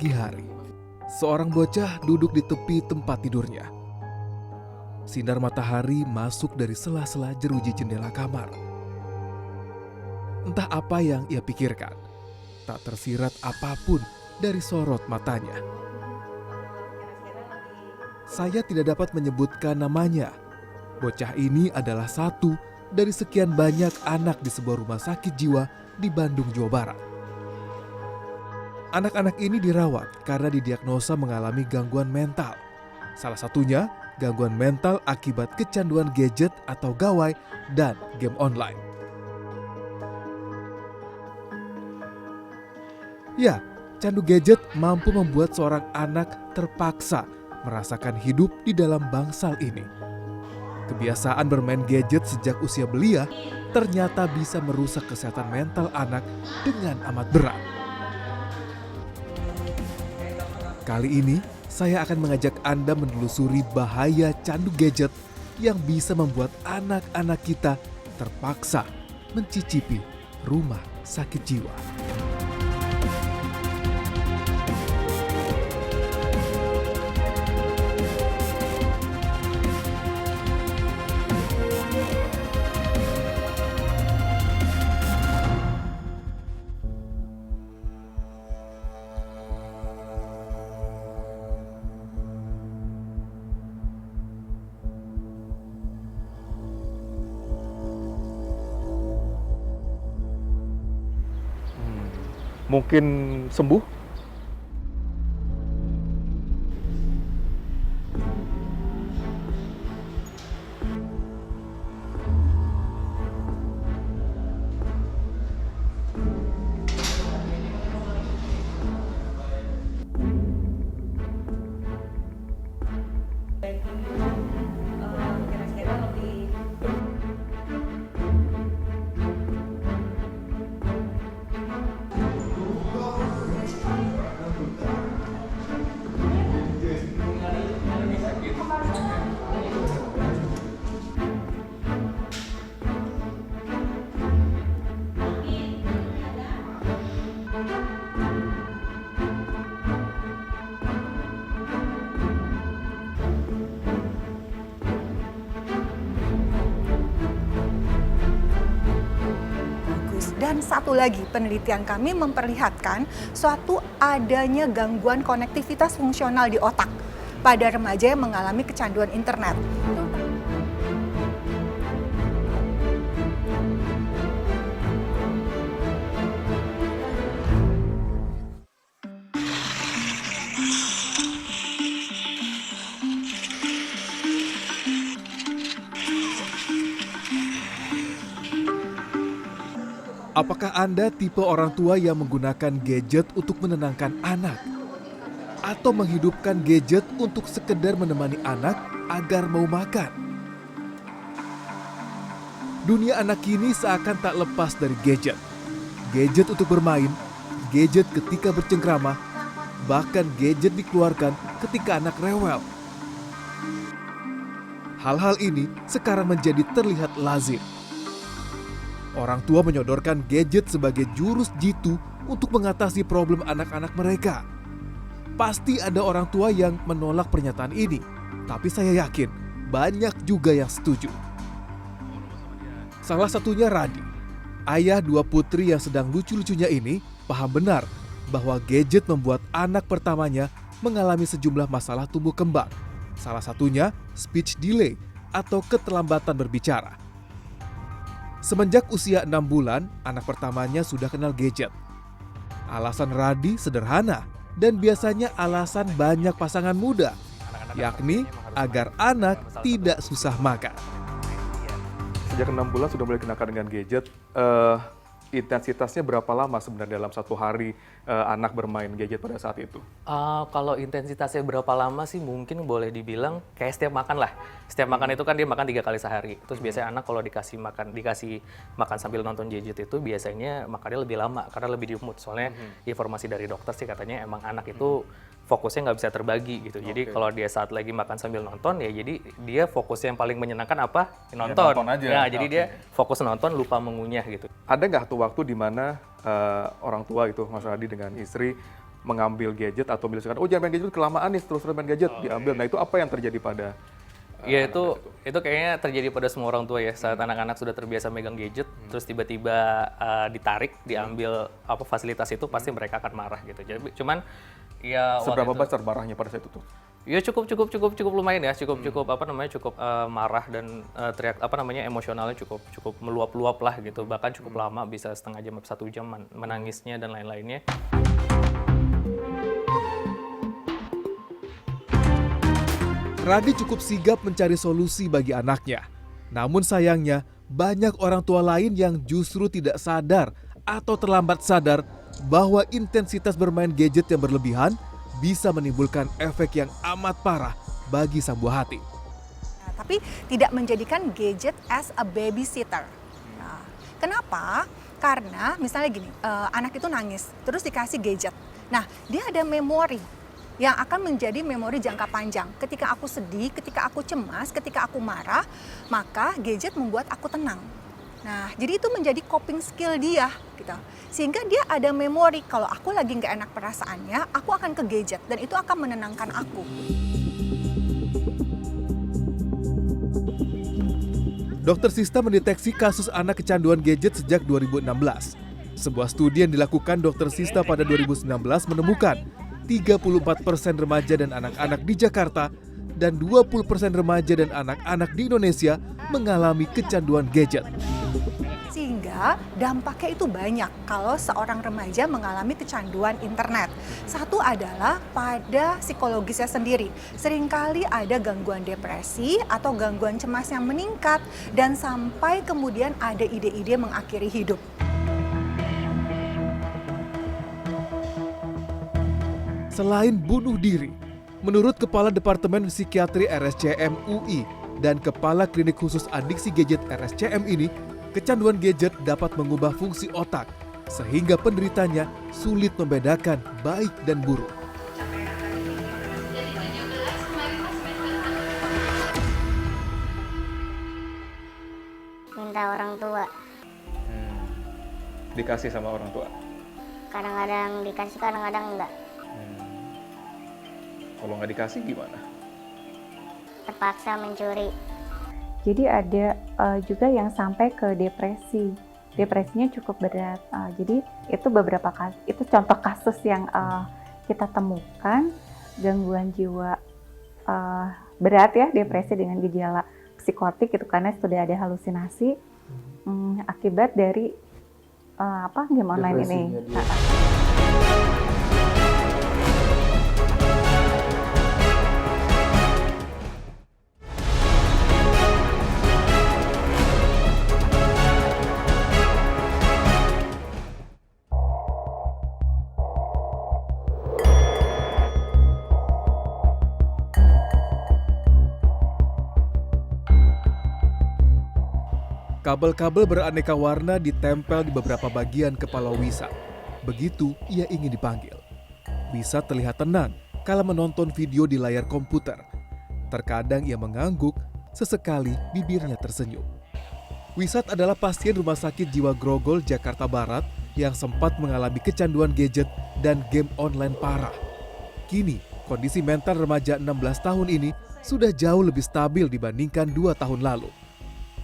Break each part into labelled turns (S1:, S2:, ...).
S1: Pagi hari, seorang bocah duduk di tepi tempat tidurnya. Sinar matahari masuk dari sela-sela jeruji jendela kamar. Entah apa yang ia pikirkan, tak tersirat apapun dari sorot matanya. Saya tidak dapat menyebutkan namanya. Bocah ini adalah satu dari sekian banyak anak di sebuah rumah sakit jiwa di Bandung, Jawa Barat. Anak-anak ini dirawat karena didiagnosa mengalami gangguan mental. Salah satunya gangguan mental akibat kecanduan gadget atau gawai dan game online. Ya, candu gadget mampu membuat seorang anak terpaksa merasakan hidup di dalam bangsal ini. Kebiasaan bermain gadget sejak usia belia ternyata bisa merusak kesehatan mental anak dengan amat berat. Kali ini, saya akan mengajak Anda menelusuri bahaya candu gadget yang bisa membuat anak-anak kita terpaksa mencicipi rumah sakit jiwa.
S2: Mungkin sembuh?
S3: Kira-kira lebih bagus. Dan satu lagi, penelitian kami memperlihatkan suatu adanya gangguan konektivitas fungsional di otak pada remaja yang mengalami kecanduan internet.
S1: Apakah Anda tipe orang tua yang menggunakan gadget untuk menenangkan anak? Atau menghidupkan gadget untuk sekedar menemani anak agar mau makan? Dunia anak kini seakan tak lepas dari gadget. Gadget untuk bermain, gadget ketika bercengkrama, bahkan gadget dikeluarkan ketika anak rewel. Hal-hal ini sekarang menjadi terlihat lazim. Orang tua menyodorkan gadget sebagai jurus jitu untuk mengatasi problem anak-anak mereka. Pasti ada orang tua yang menolak pernyataan ini, tapi saya yakin banyak juga yang setuju. Salah satunya Radi, ayah dua putri yang sedang lucu-lucunya ini, paham benar bahwa gadget membuat anak pertamanya mengalami sejumlah masalah tumbuh kembang. Salah satunya speech delay atau keterlambatan berbicara. Semenjak usia 6 bulan, anak pertamanya sudah kenal gadget. Alasan Radi sederhana dan biasanya alasan banyak pasangan muda, yakni agar anak tidak susah makan.
S2: Sejak 6 bulan sudah mulai kenakan dengan gadget. Intensitasnya berapa lama sebenarnya dalam satu hari anak bermain gadget pada saat itu?
S4: Kalau intensitasnya berapa lama sih mungkin boleh dibilang kayak setiap makan lah. Setiap makan itu kan dia makan 3 kali sehari. Terus biasanya anak kalau dikasih makan sambil nonton gadget itu biasanya makannya lebih lama karena lebih diemut. Soalnya informasi dari dokter sih katanya emang anak itu fokusnya nggak bisa terbagi gitu. Jadi kalau dia saat lagi makan sambil nonton ya jadi dia fokusnya yang paling menyenangkan apa? Nonton.
S2: Ya, nonton aja.
S4: Nah, jadi dia fokus nonton lupa mengunyah gitu.
S2: Ada nggak tuh waktu di mana orang tua itu Mas Radi dengan istri mengambil gadget atau misalkan, oh jangan main gadget kelamaan nih, terus main gadget, diambil. Nah itu apa yang terjadi pada
S4: Ya
S2: anak-anak
S4: itu kayaknya terjadi pada semua orang tua ya, saat anak-anak sudah terbiasa megang gadget, terus tiba-tiba ditarik, diambil apa fasilitas itu, pasti mereka akan marah gitu. Jadi cuman ya waktu
S2: Seberapa
S4: itu,
S2: besar marahnya pada saat itu tuh?
S4: ya cukup lumayan ya, cukup apa namanya cukup marah dan teriak apa namanya emosionalnya cukup meluap-luap lah gitu, bahkan cukup lama, bisa setengah jam 1 jam menangisnya dan lain-lainnya.
S1: Radi cukup sigap mencari solusi bagi anaknya. Namun sayangnya, banyak orang tua lain yang justru tidak sadar atau terlambat sadar bahwa intensitas bermain gadget yang berlebihan bisa menimbulkan efek yang amat parah bagi sang buah hati.
S3: Nah, tapi tidak menjadikan gadget as a babysitter. Nah, kenapa? Karena misalnya gini, anak itu nangis, terus dikasih gadget. Nah, dia ada memori yang akan menjadi memori jangka panjang. Ketika aku sedih, ketika aku cemas, ketika aku marah, maka gadget membuat aku tenang. Nah, jadi itu menjadi coping skill dia, gitu. Sehingga dia ada memori, kalau aku lagi nggak enak perasaannya, aku akan ke gadget, dan itu akan menenangkan aku.
S1: Dokter Sista mendeteksi kasus anak kecanduan gadget sejak 2016. Sebuah studi yang dilakukan Dokter Sista pada 2019 menemukan 34% remaja dan anak-anak di Jakarta dan 20% remaja dan anak-anak di Indonesia mengalami kecanduan gadget.
S3: Sehingga dampaknya itu banyak kalau seorang remaja mengalami kecanduan internet. Satu adalah pada psikologisnya sendiri. Seringkali ada gangguan depresi atau gangguan cemas yang meningkat dan sampai kemudian ada ide-ide mengakhiri hidup.
S1: Selain bunuh diri, menurut Kepala Departemen Psikiatri RSCM UI dan Kepala Klinik Khusus Adiksi Gadget RSCM ini, kecanduan gadget dapat mengubah fungsi otak sehingga penderitanya sulit membedakan baik dan buruk.
S5: Minta orang tua.
S2: Dikasih sama orang tua.
S5: Kadang-kadang dikasih, kadang-kadang enggak.
S2: Kalau nggak dikasih gimana?
S5: Terpaksa mencuri.
S6: Jadi ada juga yang sampai ke depresi. Depresinya cukup berat. Jadi itu beberapa kasus, itu contoh kasus yang kita temukan, gangguan jiwa berat ya, depresi dengan gejala psikotik itu karena sudah ada halusinasi akibat dari game online ini.
S1: Kabel-kabel beraneka warna ditempel di beberapa bagian kepala Wisat. Begitu ia ingin dipanggil. Wisat terlihat tenang kala menonton video di layar komputer. Terkadang ia mengangguk, sesekali bibirnya tersenyum. Wisat adalah pasien Rumah Sakit Jiwa Grogol, Jakarta Barat yang sempat mengalami kecanduan gadget dan game online parah. Kini, kondisi mental remaja 16 tahun ini sudah jauh lebih stabil dibandingkan 2 tahun lalu.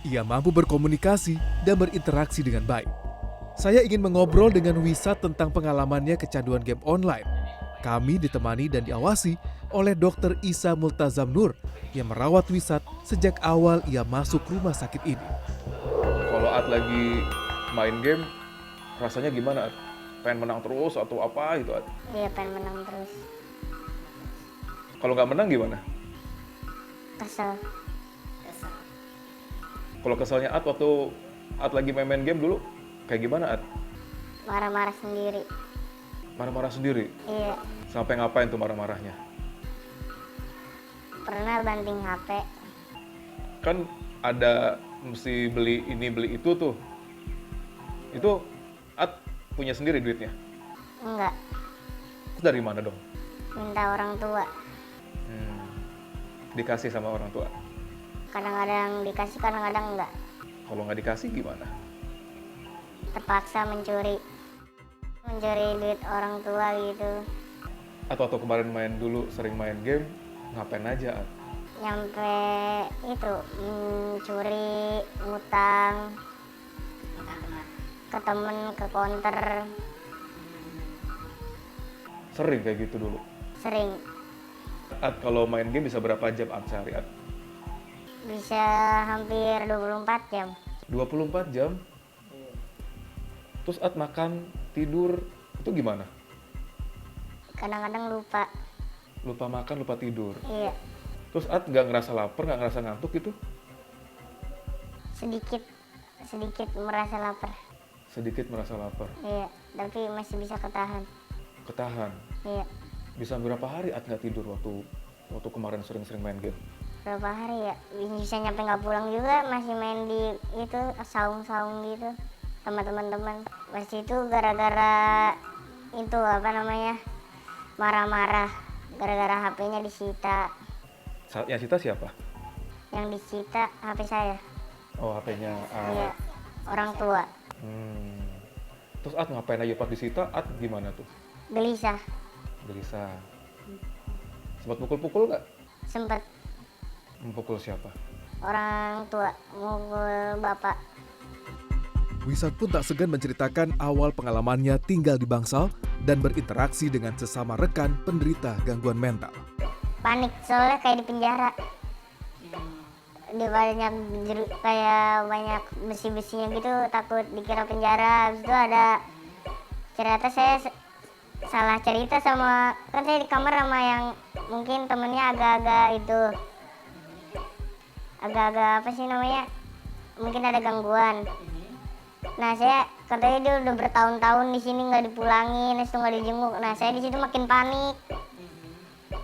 S1: Ia mampu berkomunikasi dan berinteraksi dengan baik. Saya ingin mengobrol dengan Wisat tentang pengalamannya kecanduan game online. Kami ditemani dan diawasi oleh Dr. Isa Multazam Nur yang merawat Wisat sejak awal ia masuk rumah sakit ini.
S2: Kalau At lagi main game, rasanya gimana At? Pengen menang terus atau apa gitu At?
S5: Dia pengen menang terus.
S2: Kalau nggak menang gimana?
S5: Kesel.
S2: Kalau keselnya At waktu At lagi main game dulu, kayak gimana At?
S5: Marah-marah sendiri.
S2: Marah-marah sendiri?
S5: Iya.
S2: Sampai ngapain tuh marah-marahnya?
S5: Pernah banting HP.
S2: Kan ada mesti beli ini beli itu tuh. Itu At punya sendiri duitnya?
S5: Enggak.
S2: Terus dari mana dong?
S5: Minta orang tua.
S2: Dikasih sama orang tua?
S5: Kadang-kadang dikasih, kadang-kadang enggak.
S2: Kalau nggak dikasih gimana?
S5: Terpaksa mencuri. Mencuri duit orang tua gitu.
S2: Atau kemarin main dulu sering main game, ngapain aja, At?
S5: Nyampe itu curi, ngutang ke temen, ke counter,
S2: Sering kayak gitu dulu.
S5: sering.
S2: At, kalau main game bisa berapa jam, At, sehari, At?
S5: Bisa hampir 24 jam.
S2: 24 jam? Terus At makan, tidur, itu gimana?
S5: Kadang-kadang lupa.
S2: Lupa makan, lupa tidur.
S5: Iya,
S2: Terus At nggak ngerasa lapar, nggak ngerasa ngantuk gitu?
S5: sedikit merasa lapar.
S2: Sedikit merasa lapar.
S5: Iya, tapi masih bisa ketahan.
S2: Ketahan.
S5: Iya,
S2: Bisa berapa hari At nggak tidur waktu kemarin sering-sering main game?
S5: berapa hari ya? Bisa nyampe nggak pulang juga, masih main di itu saung-saung gitu sama teman-teman. Pas itu gara-gara itu apa namanya, marah-marah gara-gara HP-nya disita.
S2: Yang sita siapa?
S5: Yang disita HP saya.
S2: Oh, HP-nya
S5: Iya,
S2: At.
S5: orang tua.
S2: Terus At ngapain aja pas disita? At gimana tuh?
S5: Gelisah,
S2: Gelisah. Sempat pukul-pukul nggak?
S5: sempet
S2: Mempukul siapa?
S5: orang tua mukul bapak.
S1: Wisat pun tak segan menceritakan awal pengalamannya tinggal di Bangsal dan berinteraksi dengan sesama rekan penderita gangguan mental.
S5: Panik soalnya kayak di penjara. Dia banyak kayak banyak besi-besinya gitu, takut dikira penjara. Habis itu ada ternyata saya salah cerita sama, kan saya di kamar sama yang mungkin temennya agak-agak apa sih namanya, mungkin ada gangguan. Nah saya katanya dia udah bertahun-tahun di sini nggak dipulangin, itu nggak dijenguk. Nah saya di situ makin panik.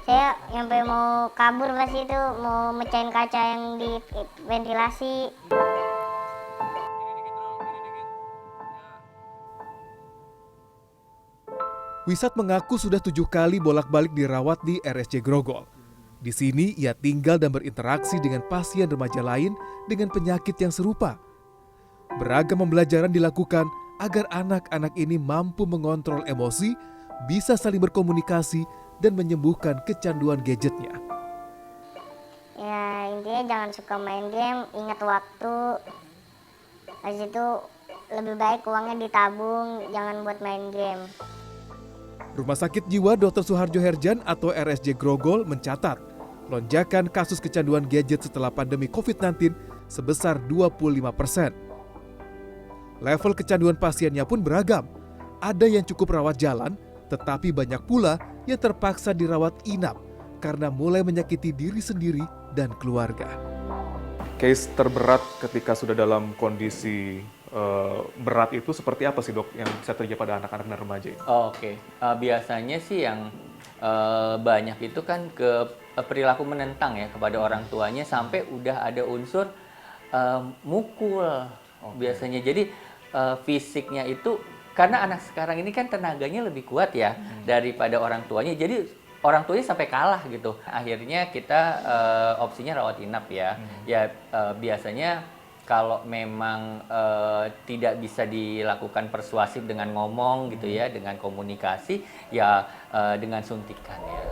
S5: Saya sampai mau kabur pas itu, mau mecahin kaca yang di ventilasi.
S1: Wisat mengaku sudah 7 kali bolak-balik dirawat di RSJ Grogol. Di sini ia tinggal dan berinteraksi dengan pasien remaja lain dengan penyakit yang serupa. Beragam pembelajaran dilakukan agar anak-anak ini mampu mengontrol emosi, bisa saling berkomunikasi, dan menyembuhkan kecanduan gadgetnya.
S5: Ya intinya jangan suka main game, ingat waktu. Habis itu lebih baik uangnya ditabung, jangan buat main game.
S1: Rumah Sakit Jiwa Dr. Suharjo Herjan atau RSJ Grogol mencatat lonjakan kasus kecanduan gadget setelah pandemi COVID-19 sebesar 25%. Level kecanduan pasiennya pun beragam. Ada yang cukup rawat jalan, tetapi banyak pula yang terpaksa dirawat inap karena mulai menyakiti diri sendiri dan keluarga.
S2: Case terberat ketika sudah dalam kondisi berat itu seperti apa sih, Dok, yang bisa terjadi pada anak-anak dan remaja ini?
S7: Oke. Biasanya sih yang banyak itu kan ke perilaku menentang ya kepada orang tuanya sampai udah ada unsur mukul biasanya. Jadi fisiknya itu karena anak sekarang ini kan tenaganya lebih kuat ya daripada orang tuanya. Jadi orang tuanya sampai kalah gitu. Akhirnya kita opsinya rawat inap ya. Ya biasanya kalau memang tidak bisa dilakukan persuasif dengan ngomong gitu ya, dengan komunikasi, ya dengan suntikan ya.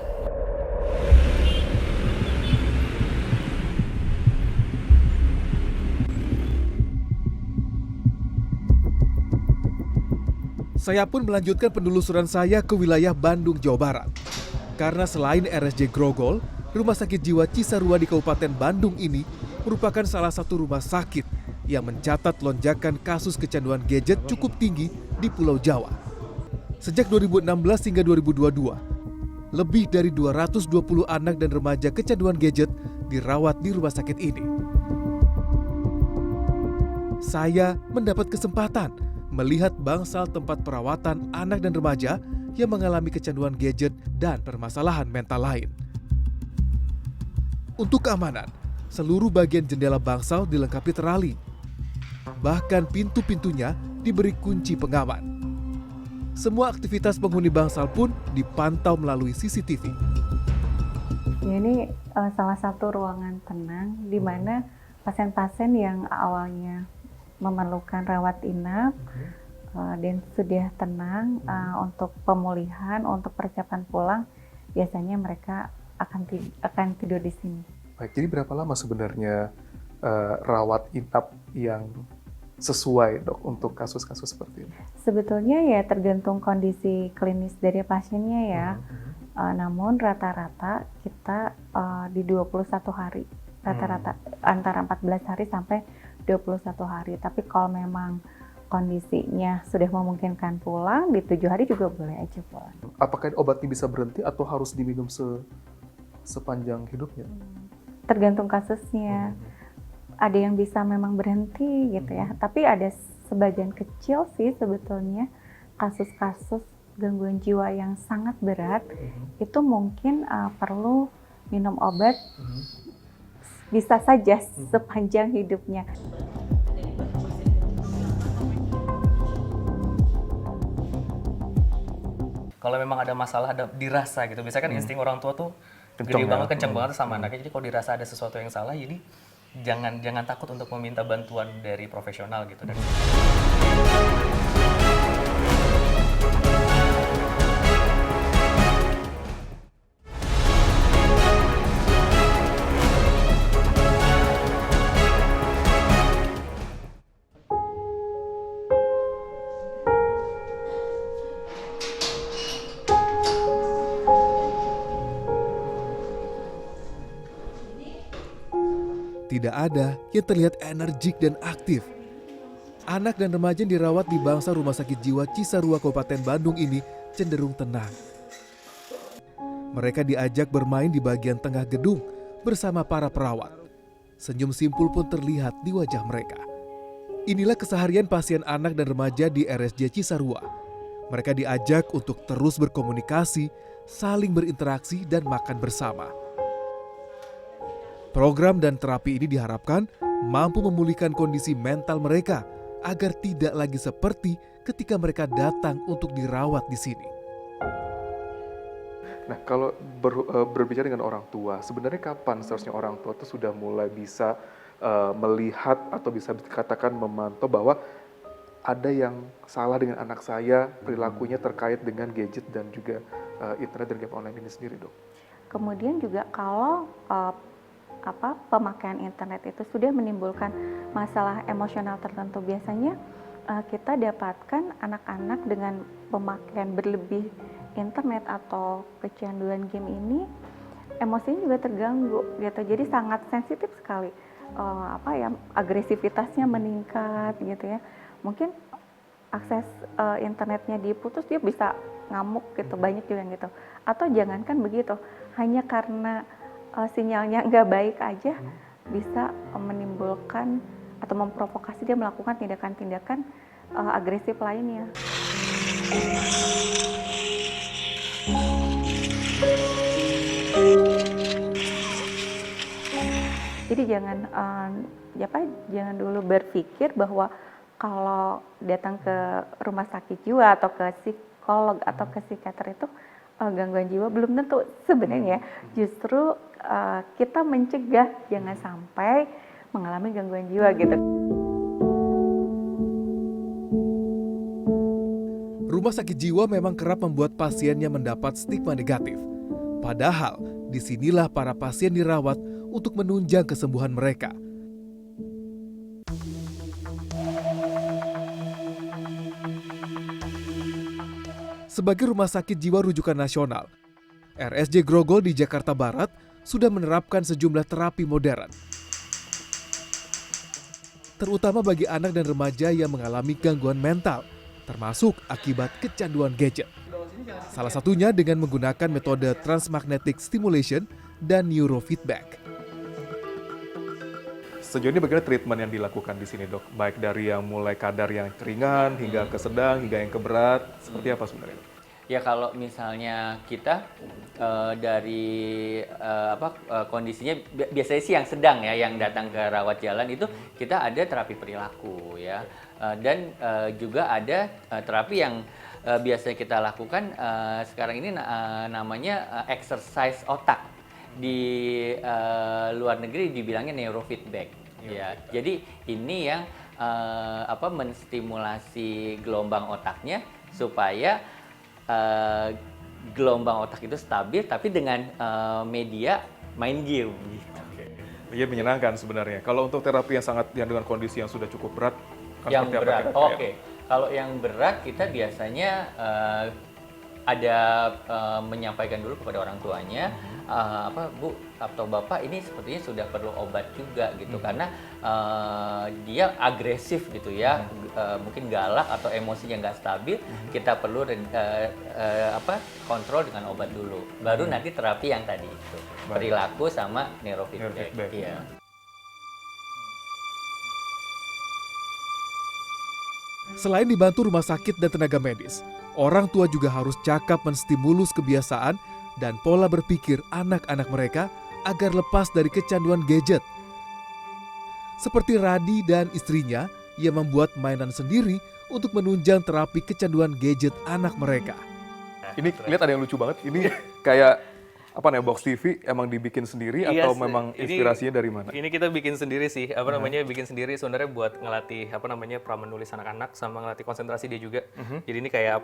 S1: Saya pun melanjutkan penelusuran saya ke wilayah Bandung, Jawa Barat. Karena selain RSJ Grogol, Rumah Sakit Jiwa Cisarua di Kabupaten Bandung ini merupakan salah satu rumah sakit yang mencatat lonjakan kasus kecanduan gadget cukup tinggi di Pulau Jawa. Sejak 2016 hingga 2022, lebih dari 220 anak dan remaja kecanduan gadget dirawat di rumah sakit ini. Saya mendapat kesempatan melihat bangsal tempat perawatan anak dan remaja yang mengalami kecanduan gadget dan permasalahan mental lain. Untuk keamanan, seluruh bagian jendela bangsal dilengkapi terali. Bahkan pintu-pintunya diberi kunci pengaman. Semua aktivitas penghuni bangsal pun dipantau melalui CCTV.
S6: Ini salah satu ruangan tenang di mana pasien-pasien yang awalnya memerlukan rawat inap dan sudah tenang untuk pemulihan, untuk persiapan pulang, biasanya mereka akan tidur di sini.
S2: Baik, jadi berapa lama sebenarnya rawat inap yang sesuai dok untuk kasus-kasus seperti ini?
S6: Sebetulnya ya tergantung kondisi klinis dari pasiennya ya. Namun rata-rata kita di 21 hari. Rata-rata antara 14 hari sampai 21 hari. Tapi kalau memang kondisinya sudah memungkinkan pulang, di 7 hari juga boleh aja pulang.
S2: Apakah obat ini bisa berhenti atau harus diminum sepanjang hidupnya?
S6: Tergantung kasusnya. Ada yang bisa memang berhenti gitu ya. Tapi ada sebagian kecil sih sebetulnya kasus-kasus gangguan jiwa yang sangat berat itu mungkin perlu minum obat bisa saja sepanjang hidupnya.
S4: Kalau memang ada masalah, dirasa gitu. Biasanya kan insting orang tua tuh gede banget, kenceng banget sama anaknya. Jadi kalau dirasa ada sesuatu yang salah, jadi jangan takut untuk meminta bantuan dari profesional gitu.
S1: Tidak ada yang terlihat energik dan aktif. Anak dan remaja yang dirawat di bangsa Rumah Sakit Jiwa Cisarua Kabupaten Bandung ini cenderung tenang. Mereka diajak bermain di bagian tengah gedung bersama para perawat. Senyum simpul pun terlihat di wajah mereka. Inilah keseharian pasien anak dan remaja di RSJ Cisarua. Mereka diajak untuk terus berkomunikasi, saling berinteraksi dan makan bersama. Program dan terapi ini diharapkan mampu memulihkan kondisi mental mereka agar tidak lagi seperti ketika mereka datang untuk dirawat di sini.
S2: Nah, kalau berbicara dengan orang tua, sebenarnya kapan seharusnya orang tua itu sudah mulai bisa melihat atau bisa dikatakan memantau bahwa ada yang salah dengan anak saya, perilakunya terkait dengan gadget dan juga internet dan game online ini sendiri, dok?
S6: Kemudian juga kalau pemakaian internet itu sudah menimbulkan masalah emosional tertentu, biasanya kita dapatkan anak-anak dengan pemakaian berlebih internet atau kecanduan game ini emosinya juga terganggu gitu, jadi sangat sensitif sekali, agresivitasnya meningkat gitu ya. Mungkin akses internetnya diputus, dia bisa ngamuk gitu, banyak juga gitu. Atau jangankan begitu, hanya karena sinyalnya nggak baik aja bisa menimbulkan atau memprovokasi dia melakukan tindakan-tindakan agresif lainnya. Jadi jangan dulu berpikir bahwa kalau datang ke rumah sakit jiwa atau ke psikolog atau ke psikiater itu gangguan jiwa, belum tentu. Sebenarnya justru kita mencegah jangan sampai mengalami gangguan jiwa gitu.
S1: Rumah sakit jiwa memang kerap membuat pasiennya mendapat stigma negatif. Padahal disinilah para pasien dirawat untuk menunjang kesembuhan mereka. Sebagai rumah sakit jiwa rujukan nasional, RSJ Grogol di Jakarta Barat sudah menerapkan sejumlah terapi modern. Terutama bagi anak dan remaja yang mengalami gangguan mental, termasuk akibat kecanduan gadget. Salah satunya dengan menggunakan metode transmagnetic stimulation dan neurofeedback.
S2: Sejauh ini bagaimana treatment yang dilakukan di sini, dok? Baik dari yang mulai kadar yang ringan hingga ke sedang hingga yang ke berat, seperti apa sebenarnya?
S7: Ya kalau misalnya kita dari kondisinya biasanya sih yang sedang ya, yang datang ke rawat jalan itu kita ada terapi perilaku ya, dan juga ada terapi yang biasanya kita lakukan sekarang ini namanya exercise otak. Di luar negeri dibilangnya neurofeedback ya. Jadi ini yang menstimulasi gelombang otaknya supaya gelombang otak itu stabil, tapi dengan media main game gitu.
S2: Iya, menyenangkan sebenarnya. Kalau untuk terapi yang dengan kondisi yang sudah cukup berat, kan
S7: Yang
S2: seperti apa
S7: berat,
S2: kira-kira?
S7: oke. Kalau yang berat kita biasanya ada menyampaikan dulu kepada orang tuanya, Bu atau Bapak ini sepertinya sudah perlu obat juga gitu, karena dia agresif gitu ya, mungkin galak atau emosinya nggak stabil, kita perlu kontrol dengan obat dulu, baru nanti terapi yang tadi itu, perilaku sama neurofeedback.
S2: Neurofeedback.
S7: Iya.
S1: Selain dibantu rumah sakit dan tenaga medis, orang tua juga harus cakap menstimulus kebiasaan dan pola berpikir anak-anak mereka agar lepas dari kecanduan gadget. Seperti Radi dan istrinya yang membuat mainan sendiri untuk menunjang terapi kecanduan gadget anak mereka.
S2: Ini lihat ada yang lucu banget. Ini kayak apa nih, box TV emang dibikin sendiri
S4: Iya,
S2: atau memang inspirasinya dari mana?
S4: Ini kita bikin sendiri sih, bikin sendiri sebenarnya buat ngelatih pra menulis anak-anak sama ngelatih konsentrasi dia juga. Jadi ini kayak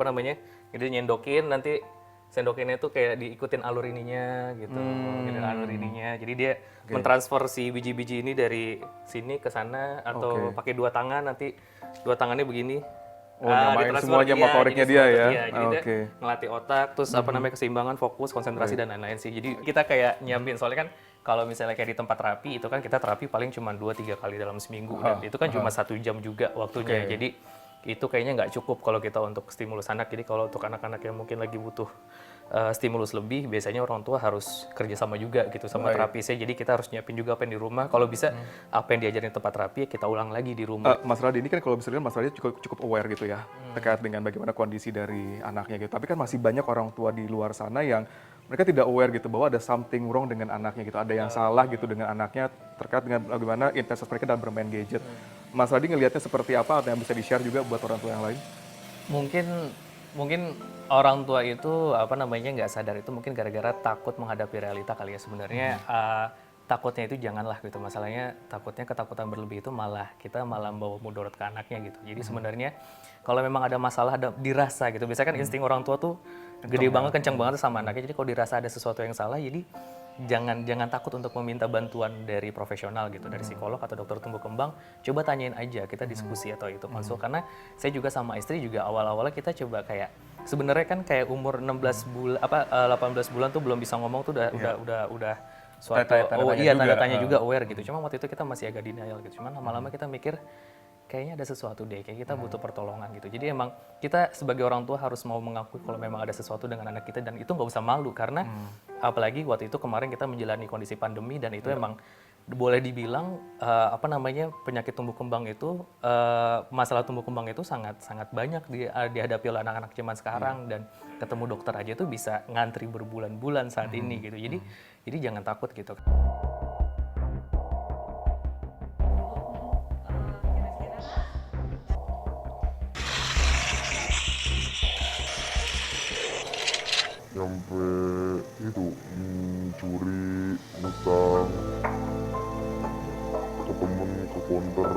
S4: jadi nyendokin, nanti sendokinnya itu kayak diikutin alur ininya gitu, gitu alur ininya. Jadi dia mentransfer si biji-biji ini dari sini ke sana atau pakai dua tangan, nanti dua tangannya begini.
S2: Oh, nyamain
S4: ditransfer
S2: semuanya motoriknya
S4: jadi
S2: dia
S4: semua
S2: ya?
S4: iya, jadi dia
S2: Oke.
S4: ngelatih otak, terus keseimbangan, fokus, konsentrasi dan lain-lain sih. Jadi kita kayak nyiapin, soalnya kan kalau misalnya kayak di tempat terapi itu kan kita terapi paling cuma 2-3 kali dalam seminggu, dan itu kan cuma 1 jam juga waktunya. Jadi itu kayaknya nggak cukup kalau kita untuk stimulus anak. Jadi kalau untuk anak-anak yang mungkin lagi butuh stimulus lebih, biasanya orang tua harus kerjasama juga gitu sama terapisnya. Jadi kita harus nyiapin juga apa yang di rumah. Kalau bisa apa yang diajarin di tempat terapi ya kita ulang lagi di rumah.
S2: Mas Radi ini kan kalau bisa dilihat Mas Radi cukup aware gitu ya terkait dengan bagaimana kondisi dari anaknya gitu. Tapi kan masih banyak orang tua di luar sana yang mereka tidak aware gitu bahwa ada something wrong dengan anaknya gitu. Ada yang salah gitu dengan anaknya terkait dengan bagaimana intensitas mereka dalam bermain gadget. Mas Radi ngelihatnya seperti apa atau yang bisa di-share juga buat orang tua yang lain?
S4: Mungkin orang tua itu nggak sadar itu mungkin gara-gara takut menghadapi realita kali ya sebenarnya. Takutnya itu janganlah gitu, masalahnya ketakutan berlebih itu kita malah membawa mudarat ke anaknya gitu. Jadi sebenarnya kalau memang ada masalah dirasa gitu, biasanya kan insting orang tua tuh gede banget, kencang banget sama anaknya. Jadi kalau dirasa ada sesuatu yang salah, jadi jangan takut untuk meminta bantuan dari profesional gitu, dari psikolog atau dokter tumbuh kembang. Coba tanyain aja, kita diskusi atau itu konsul. Karena saya juga sama istri juga awal-awalnya kita coba kayak sebenarnya kan kayak umur 18 bulan tuh belum bisa ngomong tuh udah suatu tanda tanya juga aware gitu. Cuma waktu itu kita masih agak denial gitu. Cuman lama-lama kita mikir kayaknya ada sesuatu deh, kayak kita butuh pertolongan gitu. Jadi emang kita sebagai orang tua harus mau mengakui kalau memang ada sesuatu dengan anak kita, dan itu nggak usah malu karena apalagi waktu itu kemarin kita menjalani kondisi pandemi dan itu emang boleh dibilang penyakit tumbuh kembang itu masalah tumbuh kembang itu sangat banyak dihadapi oleh anak-anak zaman sekarang, dan ketemu dokter aja tuh bisa ngantri berbulan-bulan saat ini gitu. Jadi jangan takut gitu.
S8: Sampai itu curi, ngutang ke temen, ke counter,